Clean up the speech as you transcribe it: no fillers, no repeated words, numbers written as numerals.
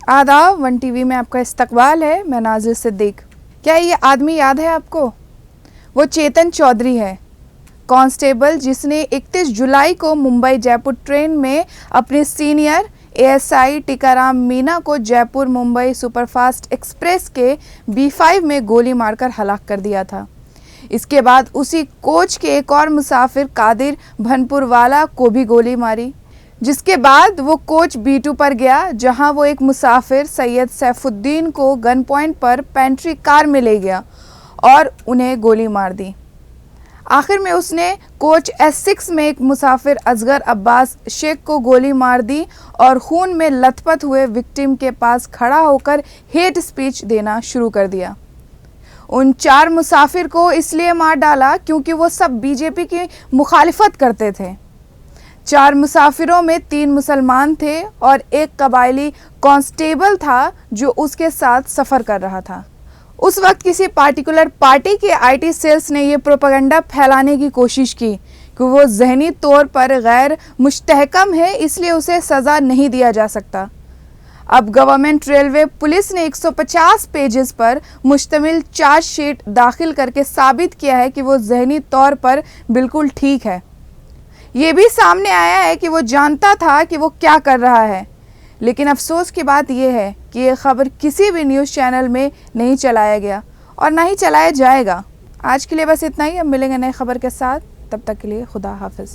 आदाब, one TV में आपका इस्तकबाल है। मैं नाज़िर सिद्दीक। क्या ये आदमी याद है आपको? वो चेतन चौधरी है, कांस्टेबल जिसने 31 जुलाई को मुंबई जयपुर ट्रेन में अपने सीनियर एएसआई टीकाराम मीना को जयपुर मुंबई सुपरफास्ट एक्सप्रेस के B5 में गोली मारकर हलाक कर दिया था। इसके बाद उसी कोच के एक और मुसाफिर कादिर भनपुरवाला को भी गोली मारी, जिसके बाद वो कोच B2 पर गया, जहां वो एक मुसाफिर सैयद सैफुद्दीन को गन पॉइंट पर पेंट्री कार में ले गया और उन्हें गोली मार दी। आखिर में उसने कोच S6 में एक मुसाफिर असगर अब्बास शेख को गोली मार दी और खून में लथपथ हुए विक्टिम के पास खड़ा होकर हेट स्पीच देना शुरू कर दिया। उन 4 मुसाफिर को इसलिए मार डाला क्योंकि वो सब बीजेपी की मुखालिफत करते थे। 4 मुसाफिरों में 3 मुसलमान थे और एक कबायली कांस्टेबल था जो उसके साथ सफ़र कर रहा था। उस वक्त किसी पार्टिकुलर पार्टी के आईटी सेल्स ने ये प्रोपेगेंडा फैलाने की कोशिश की कि वो ज़हनी तौर पर गैर मुस्तहकम है, इसलिए उसे सज़ा नहीं दिया जा सकता। अब गवर्नमेंट रेलवे पुलिस ने 150 पेजेस पर मुश्तमिल चार्जशीट दाखिल करके साबित किया है कि वो ज़हनी तौर पर बिल्कुल ठीक है। ये भी सामने आया है कि वो जानता था कि वो क्या कर रहा है, लेकिन अफसोस की बात यह है कि ये खबर किसी भी न्यूज़ चैनल में नहीं चलाया गया और ना ही चलाया जाएगा। आज के लिए बस इतना ही। अब मिलेंगे नई खबर के साथ, तब तक के लिए खुदा हाफिज़।